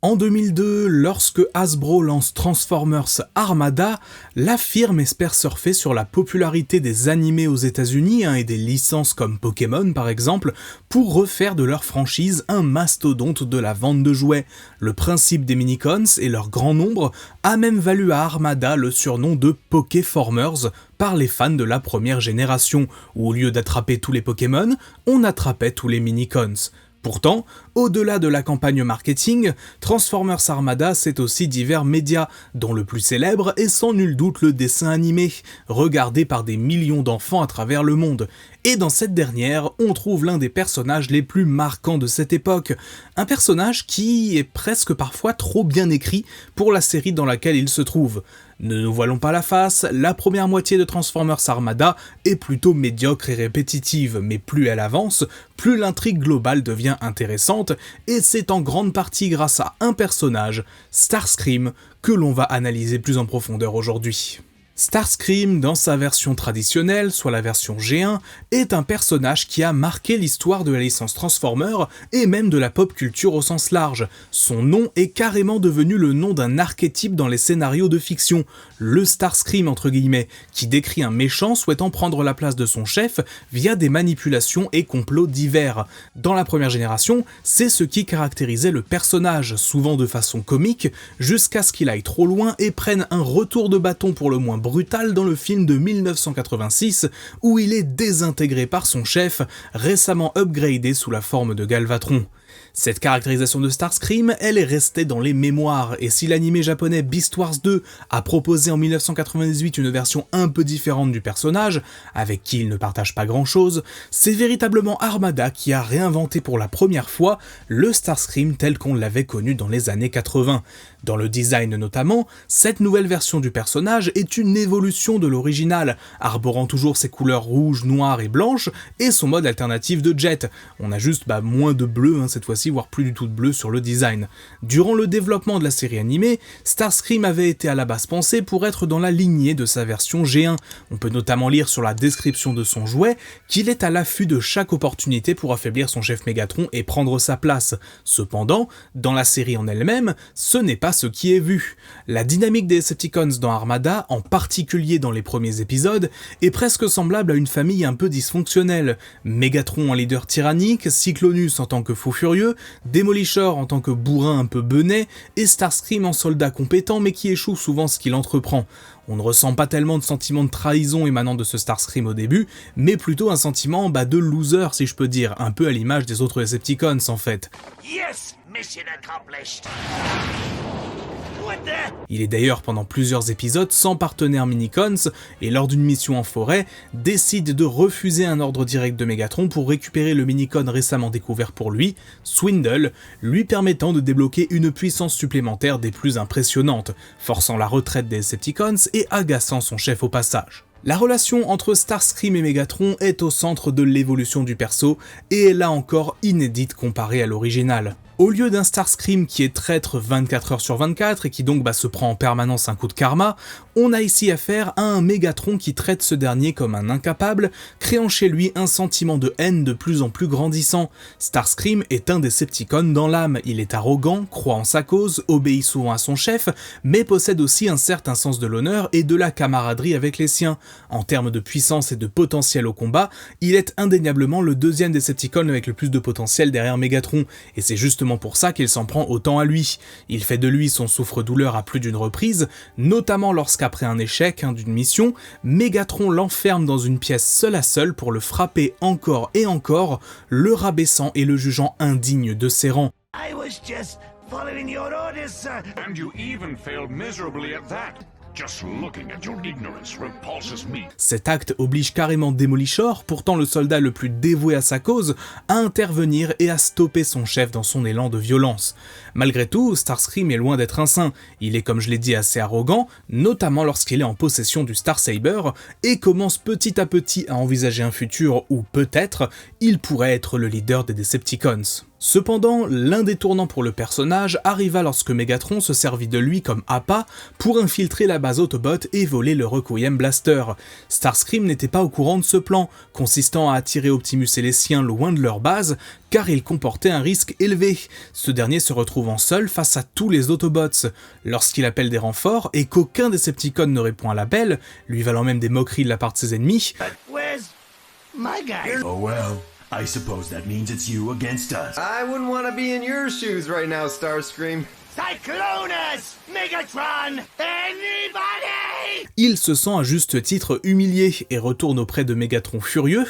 En 2002, lorsque Hasbro lance Transformers Armada, la firme espère surfer sur la popularité des animés aux États-Unis et des licences comme Pokémon par exemple, pour refaire de leur franchise un mastodonte de la vente de jouets. Le principe des Minicons et leur grand nombre a même valu à Armada le surnom de Pokéformers par les fans de la première génération, où au lieu d'attraper tous les Pokémon, on attrapait tous les Minicons. Pourtant, au-delà de la campagne marketing, Transformers Armada c'est aussi divers médias, dont le plus célèbre est sans nul doute le dessin animé, regardé par des millions d'enfants à travers le monde. Et dans cette dernière, on trouve l'un des personnages les plus marquants de cette époque, un personnage qui est presque parfois trop bien écrit pour la série dans laquelle il se trouve. Ne nous voilons pas la face, la première moitié de Transformers Armada est plutôt médiocre et répétitive, mais plus elle avance, plus l'intrigue globale devient intéressante, et c'est en grande partie grâce à un personnage, Starscream, que l'on va analyser plus en profondeur aujourd'hui. Starscream, dans sa version traditionnelle, soit la version G1, est un personnage qui a marqué l'histoire de la licence Transformers et même de la pop culture au sens large. Son nom est carrément devenu le nom d'un archétype dans les scénarios de fiction, le Starscream entre guillemets, qui décrit un méchant souhaitant prendre la place de son chef via des manipulations et complots divers. Dans la première génération, c'est ce qui caractérisait le personnage, souvent de façon comique, jusqu'à ce qu'il aille trop loin et prenne un retour de bâton pour le moins brutal dans le film de 1986 où il est désintégré par son chef, récemment upgradé sous la forme de Galvatron. Cette caractérisation de Starscream, elle est restée dans les mémoires, et si l'animé japonais Beast Wars 2 a proposé en 1998 une version un peu différente du personnage, avec qui il ne partage pas grand chose, c'est véritablement Armada qui a réinventé pour la première fois le Starscream tel qu'on l'avait connu dans les années 80. Dans le design notamment, cette nouvelle version du personnage est une évolution de l'original, arborant toujours ses couleurs rouge, noire et blanche, et son mode alternatif de jet. On a juste moins de bleu cette fois-ci, voire plus du tout de bleu sur le design. Durant le développement de la série animée, Starscream avait été à la base pensé pour être dans la lignée de sa version G1. On peut notamment lire sur la description de son jouet qu'il est à l'affût de chaque opportunité pour affaiblir son chef Mégatron et prendre sa place. Cependant, dans la série en elle-même, ce n'est pas ce qui est vu. La dynamique des Decepticons dans Armada, en particulier dans les premiers épisodes, est presque semblable à une famille un peu dysfonctionnelle. Mégatron en leader tyrannique, Cyclonus en tant que fou furieux, Démolisher en tant que bourrin un peu benet, et Starscream en soldat compétent mais qui échoue souvent ce qu'il entreprend. On ne ressent pas tellement de sentiment de trahison émanant de ce Starscream au début, mais plutôt un sentiment de loser si je peux dire, un peu à l'image des autres Decepticons en fait. Yes, mission accomplished. Il est d'ailleurs pendant plusieurs épisodes sans partenaire Minicons, et lors d'une mission en forêt, décide de refuser un ordre direct de Mégatron pour récupérer le Minicon récemment découvert pour lui, Swindle, lui permettant de débloquer une puissance supplémentaire des plus impressionnantes, forçant la retraite des Decepticons et agaçant son chef au passage. La relation entre Starscream et Mégatron est au centre de l'évolution du perso, et est là encore inédite comparée à l'original. Au lieu d'un Starscream qui est traître 24h/24 et qui donc se prend en permanence un coup de karma, on a ici affaire à un Mégatron qui traite ce dernier comme un incapable, créant chez lui un sentiment de haine de plus en plus grandissant. Starscream est un Decepticon dans l'âme, il est arrogant, croit en sa cause, obéit souvent à son chef, mais possède aussi un certain sens de l'honneur et de la camaraderie avec les siens. En termes de puissance et de potentiel au combat, il est indéniablement le deuxième Decepticon avec le plus de potentiel derrière Mégatron, et c'est justement pour ça qu'il s'en prend autant à lui. Il fait de lui son souffre-douleur à plus d'une reprise, notamment lorsqu'après un échec d'une mission, Mégatron l'enferme dans une pièce seul à seul pour le frapper encore et encore, le rabaissant et le jugeant indigne de ses rangs. I was just following your orders, sir. And you even failed miserably at that. Just looking at your ignorance repulses me. Cet acte oblige carrément Démolisher, pourtant le soldat le plus dévoué à sa cause, à intervenir et à stopper son chef dans son élan de violence. Malgré tout, Starscream est loin d'être un saint, il est comme je l'ai dit assez arrogant, notamment lorsqu'il est en possession du Starsaber, et commence petit à petit à envisager un futur où peut-être il pourrait être le leader des Decepticons. Cependant, l'un des tournants pour le personnage arriva lorsque Megatron se servit de lui comme appât pour infiltrer la base Autobot et voler le Requiem Blaster. Starscream n'était pas au courant de ce plan, consistant à attirer Optimus et les siens loin de leur base, car il comportait un risque élevé, ce dernier se retrouvant seul face à tous les Autobots. Lorsqu'il appelle des renforts et qu'aucun Decepticon ne répond à l'appel, lui valant même des moqueries de la part de ses ennemis, But where's my guy? Oh well, I suppose that means it's you against us. I wouldn't want to be in your shoes right now, Starscream. Cyclonus! Megatron! Anybody! il se sent à juste titre humilié et retourne auprès de Megatron furieux,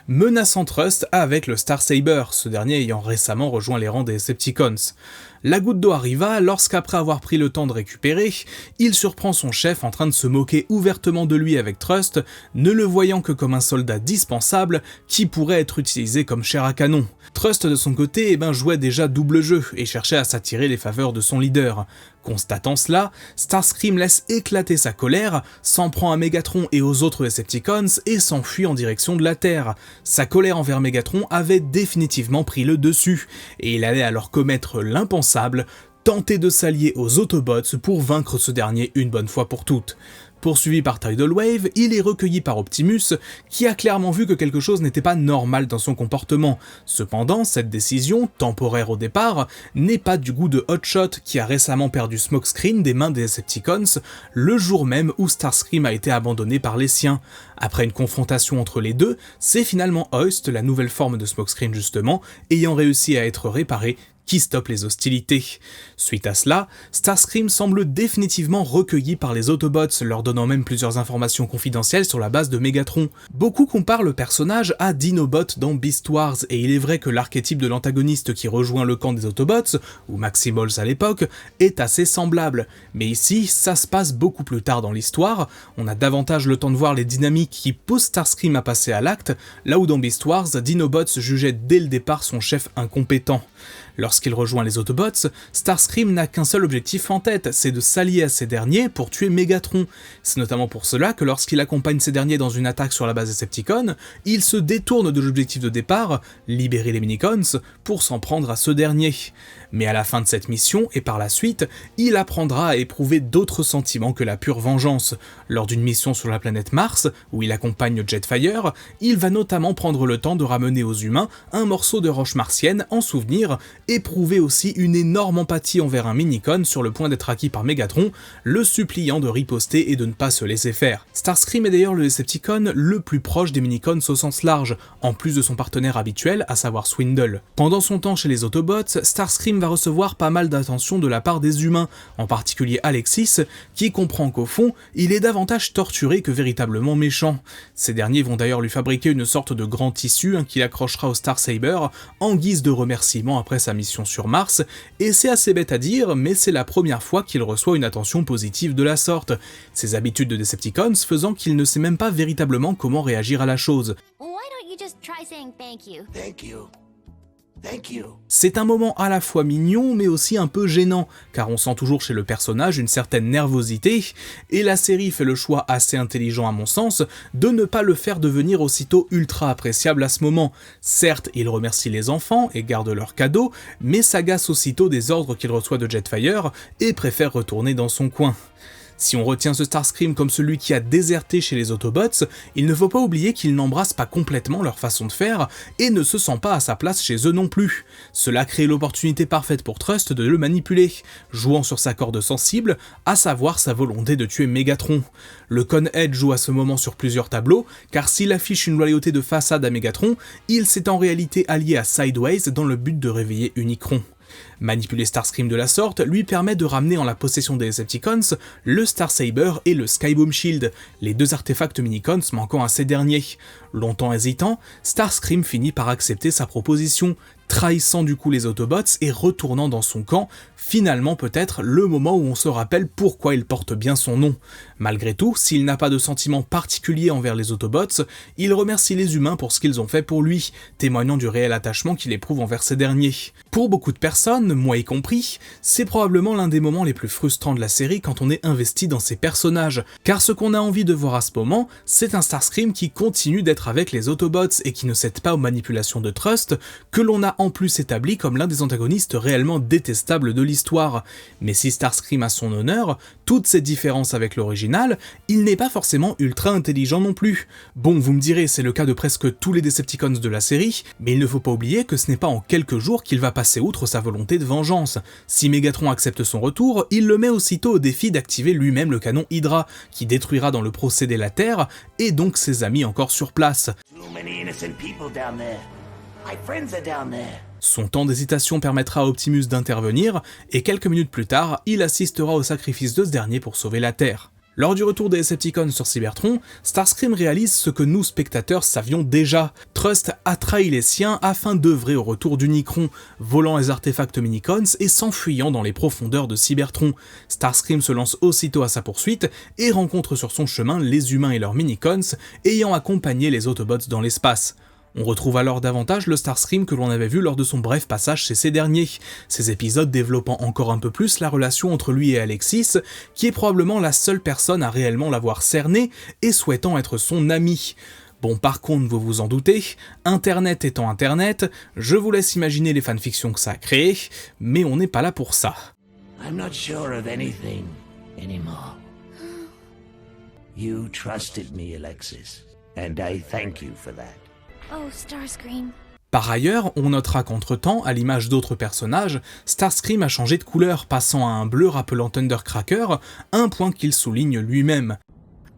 menaçant Trust avec le Star Saber, ce dernier ayant récemment rejoint les rangs des Decepticons. La goutte d'eau arriva lorsqu'après avoir pris le temps de récupérer, il surprend son chef en train de se moquer ouvertement de lui avec Trust, ne le voyant que comme un soldat dispensable qui pourrait être utilisé comme chair à canon. Trust de son côté jouait déjà double jeu et cherchait à s'attirer les faveurs de son leader. Constatant cela, Starscream laisse éclater sa colère, s'en prend à Megatron et aux autres Decepticons et s'enfuit en direction de la Terre. Sa colère envers Megatron avait définitivement pris le dessus, et il allait alors commettre l'impensable, tenter de s'allier aux Autobots pour vaincre ce dernier une bonne fois pour toutes. Poursuivi par Tidal Wave, il est recueilli par Optimus, qui a clairement vu que quelque chose n'était pas normal dans son comportement. Cependant, cette décision, temporaire au départ, n'est pas du goût de Hotshot, qui a récemment perdu Smokescreen des mains des Decepticons, le jour même où Starscream a été abandonné par les siens. Après une confrontation entre les deux, c'est finalement Hoist, la nouvelle forme de Smokescreen justement, ayant réussi à être réparé, qui stoppe les hostilités. Suite à cela, Starscream semble définitivement recueilli par les Autobots, leur donnant même plusieurs informations confidentielles sur la base de Megatron. Beaucoup comparent le personnage à Dinobot dans Beast Wars, et il est vrai que l'archétype de l'antagoniste qui rejoint le camp des Autobots, ou Maximals à l'époque, est assez semblable. Mais ici, ça se passe beaucoup plus tard dans l'histoire, on a davantage le temps de voir les dynamiques qui poussent Starscream à passer à l'acte, là où dans Beast Wars, Dinobot jugeait dès le départ son chef incompétent. Lorsqu'il rejoint les Autobots, Starscream n'a qu'un seul objectif en tête, c'est de s'allier à ces derniers pour tuer Megatron. C'est notamment pour cela que lorsqu'il accompagne ces derniers dans une attaque sur la base Decepticon, il se détourne de l'objectif de départ, libérer les Minicons, pour s'en prendre à ce dernier. Mais à la fin de cette mission, et par la suite, il apprendra à éprouver d'autres sentiments que la pure vengeance. Lors d'une mission sur la planète Mars, où il accompagne Jetfire, il va notamment prendre le temps de ramener aux humains un morceau de roche martienne en souvenir, éprouver aussi une énorme empathie envers un Minicon sur le point d'être acquis par Megatron, le suppliant de riposter et de ne pas se laisser faire. Starscream est d'ailleurs le Decepticon le plus proche des Minicons au sens large, en plus de son partenaire habituel, à savoir Swindle. Pendant son temps chez les Autobots, Starscream va recevoir pas mal d'attention de la part des humains, en particulier Alexis, qui comprend qu'au fond, il est davantage torturé que véritablement méchant. Ces derniers vont d'ailleurs lui fabriquer une sorte de grand tissu qu'il accrochera au Star Saber en guise de remerciement après sa mission sur Mars, et c'est assez bête à dire, mais c'est la première fois qu'il reçoit une attention positive de la sorte, ses habitudes de Decepticons faisant qu'il ne sait même pas véritablement comment réagir à la chose. Why don't you just try saying thank you? Thank you. Thank you. C'est un moment à la fois mignon mais aussi un peu gênant, car on sent toujours chez le personnage une certaine nervosité, et la série fait le choix assez intelligent à mon sens de ne pas le faire devenir aussitôt ultra appréciable à ce moment. Certes, il remercie les enfants et garde leurs cadeaux, mais s'agace aussitôt des ordres qu'il reçoit de Jetfire et préfère retourner dans son coin. Si on retient ce Starscream comme celui qui a déserté chez les Autobots, il ne faut pas oublier qu'il n'embrasse pas complètement leur façon de faire et ne se sent pas à sa place chez eux non plus. Cela crée l'opportunité parfaite pour Trust de le manipuler, jouant sur sa corde sensible, à savoir sa volonté de tuer Megatron. Le Conhead joue à ce moment sur plusieurs tableaux, car s'il affiche une loyauté de façade à Megatron, il s'est en réalité allié à Sideways dans le but de réveiller Unicron. Manipuler Starscream de la sorte lui permet de ramener en la possession des Decepticons le Star Saber et le Skyboom Shield, les deux artefacts Minicons manquant à ces derniers. Longtemps hésitant, Starscream finit par accepter sa proposition, trahissant du coup les Autobots et retournant dans son camp, finalement peut-être le moment où on se rappelle pourquoi il porte bien son nom. Malgré tout, s'il n'a pas de sentiment particulier envers les Autobots, il remercie les humains pour ce qu'ils ont fait pour lui, témoignant du réel attachement qu'il éprouve envers ces derniers. Pour beaucoup de personnes, moi y compris, c'est probablement l'un des moments les plus frustrants de la série quand on est investi dans ces personnages, car ce qu'on a envie de voir à ce moment, c'est un Starscream qui continue d'être avec les Autobots et qui ne cède pas aux manipulations de Trust, que l'on a sera en plus établi comme l'un des antagonistes réellement détestables de l'histoire. Mais si Starscream a son honneur, toutes ces différences avec l'original, il n'est pas forcément ultra intelligent non plus. Bon, vous me direz, c'est le cas de presque tous les Decepticons de la série, mais il ne faut pas oublier que ce n'est pas en quelques jours qu'il va passer outre sa volonté de vengeance. Si Megatron accepte son retour, il le met aussitôt au défi d'activer lui-même le canon Hydra, qui détruira dans le procédé la Terre, et donc ses amis encore sur place. Too many innocent people down there. My friends are down there. Son temps d'hésitation permettra à Optimus d'intervenir, et quelques minutes plus tard, il assistera au sacrifice de ce dernier pour sauver la Terre. Lors du retour des Decepticons sur Cybertron, Starscream réalise ce que nous, spectateurs, savions déjà. Trust a trahi les siens afin d'œuvrer au retour d'Unicron, volant les artefacts Minicons et s'enfuyant dans les profondeurs de Cybertron. Starscream se lance aussitôt à sa poursuite et rencontre sur son chemin les humains et leurs Minicons, ayant accompagné les Autobots dans l'espace. On retrouve alors davantage le Starscream que l'on avait vu lors de son bref passage chez ces derniers, ces épisodes développant encore un peu plus la relation entre lui et Alexis, qui est probablement la seule personne à réellement l'avoir cerné et souhaitant être son ami. Bon, par contre, vous vous en doutez, Internet étant Internet, je vous laisse imaginer les fanfictions que ça a créées, mais on n'est pas là pour ça. I'm not sure of anything anymore. You trusted me, Alexis, and I thank you for that. Oh, Starscream. Par ailleurs, on notera qu'entre-temps, à l'image d'autres personnages, Starscream a changé de couleur, passant à un bleu rappelant Thundercracker, un point qu'il souligne lui-même.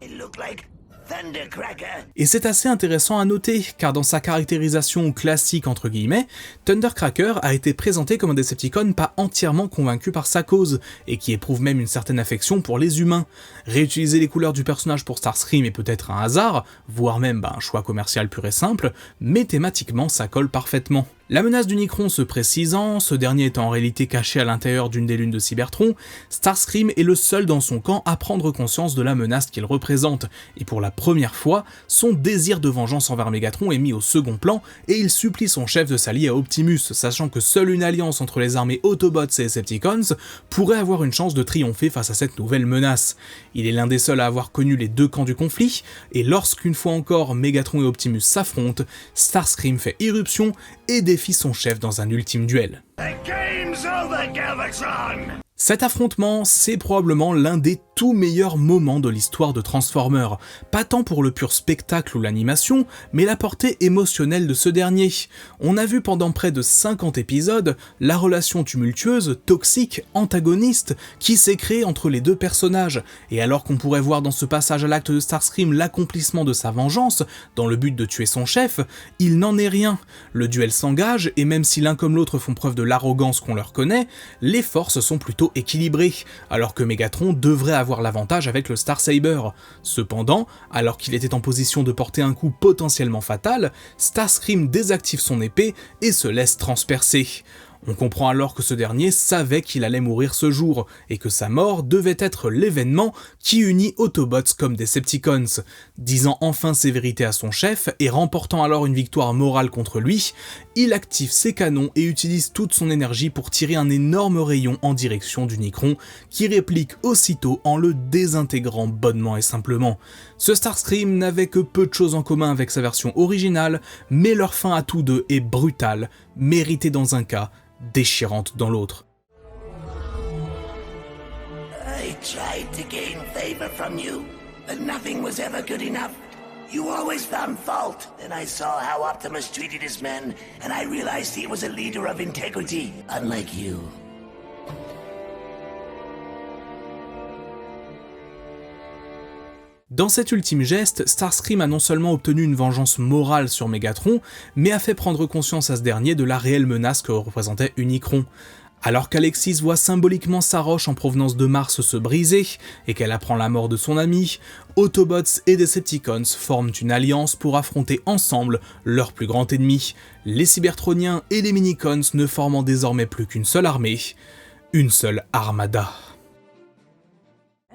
It looked like Thundercracker. Et c'est assez intéressant à noter, car dans sa caractérisation classique entre guillemets, Thundercracker a été présenté comme un Decepticon pas entièrement convaincu par sa cause, et qui éprouve même une certaine affection pour les humains. Réutiliser les couleurs du personnage pour Starscream est peut-être un hasard, voire même un choix commercial pur et simple, mais thématiquement ça colle parfaitement. La menace d'Unicron se précisant, ce dernier étant en réalité caché à l'intérieur d'une des lunes de Cybertron, Starscream est le seul dans son camp à prendre conscience de la menace qu'il représente, et pour la première fois, son désir de vengeance envers Megatron est mis au second plan, et il supplie son chef de s'allier à Optimus, sachant que seule une alliance entre les armées Autobots et Decepticons pourrait avoir une chance de triompher face à cette nouvelle menace. Il est l'un des seuls à avoir connu les deux camps du conflit, et lorsqu'une fois encore Megatron et Optimus s'affrontent, Starscream fait irruption et défie son chef dans un ultime duel. The game's over, Galvatron! Cet affrontement, c'est probablement l'un des tout meilleurs moments de l'histoire de Transformers, pas tant pour le pur spectacle ou l'animation, mais la portée émotionnelle de ce dernier. On a vu pendant près de 50 épisodes la relation tumultueuse, toxique, antagoniste qui s'est créée entre les deux personnages, et alors qu'on pourrait voir dans ce passage à l'acte de Starscream l'accomplissement de sa vengeance, dans le but de tuer son chef, il n'en est rien. Le duel s'engage, et même si l'un comme l'autre font preuve de l'arrogance qu'on leur connaît, les forces sont plutôt équilibré, alors que Megatron devrait avoir l'avantage avec le Star Saber. Cependant, alors qu'il était en position de porter un coup potentiellement fatal, Starscream désactive son épée et se laisse transpercer. On comprend alors que ce dernier savait qu'il allait mourir ce jour, et que sa mort devait être l'événement qui unit Autobots comme Decepticons. Disant enfin ses vérités à son chef, et remportant alors une victoire morale contre lui, il active ses canons et utilise toute son énergie pour tirer un énorme rayon en direction d'Unicron, qui réplique aussitôt en le désintégrant bonnement et simplement. Ce Starscream n'avait que peu de choses en commun avec sa version originale, mais leur fin à tous deux est brutale, méritée dans un cas, déchirante dans l'autre. I tried to gain favor from you, but nothing was ever good enough. You always found fault. Then I saw how Optimus treated his men, and I realized he was a leader of integrity, unlike you. Dans cet ultime geste, Starscream a non seulement obtenu une vengeance morale sur Megatron, mais a fait prendre conscience à ce dernier de la réelle menace que représentait Unicron. Alors qu'Alexis voit symboliquement sa roche en provenance de Mars se briser, et qu'elle apprend la mort de son ami, Autobots et Decepticons forment une alliance pour affronter ensemble leur plus grand ennemi, les Cybertroniens et les Minicons ne formant désormais plus qu'une seule armée, une seule armada.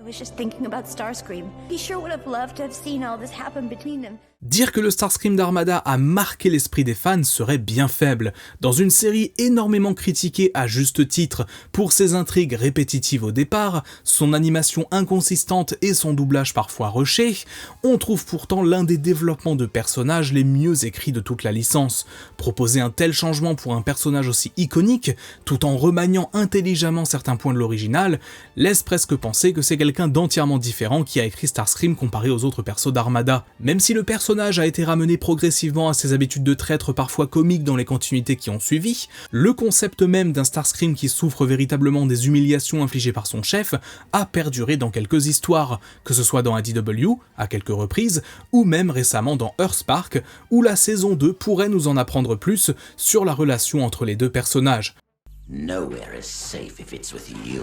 I was just thinking about Starscream. He sure would have loved to have seen all this happen between them. Dire que le Starscream d'Armada a marqué l'esprit des fans serait bien faible. Dans une série énormément critiquée à juste titre pour ses intrigues répétitives au départ, son animation inconsistante et son doublage parfois rushé, on trouve pourtant l'un des développements de personnages les mieux écrits de toute la licence. Proposer un tel changement pour un personnage aussi iconique, tout en remaniant intelligemment certains points de l'original, laisse presque penser que c'est quelqu'un d'entièrement différent qui a écrit Starscream comparé aux autres persos d'Armada. Même si le personnage a été ramené progressivement à ses habitudes de traître parfois comiques dans les continuités qui ont suivi, le concept même d'un Starscream qui souffre véritablement des humiliations infligées par son chef a perduré dans quelques histoires, que ce soit dans IDW, à quelques reprises, ou même récemment dans Earthspark, où la saison 2 pourrait nous en apprendre plus sur la relation entre les deux personnages. Nowhere is safe if it's with you.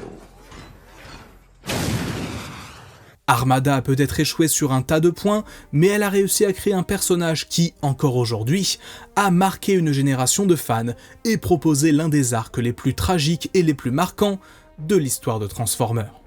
Armada a peut-être échoué sur un tas de points, mais elle a réussi à créer un personnage qui, encore aujourd'hui, a marqué une génération de fans et proposé l'un des arcs les plus tragiques et les plus marquants de l'histoire de Transformers.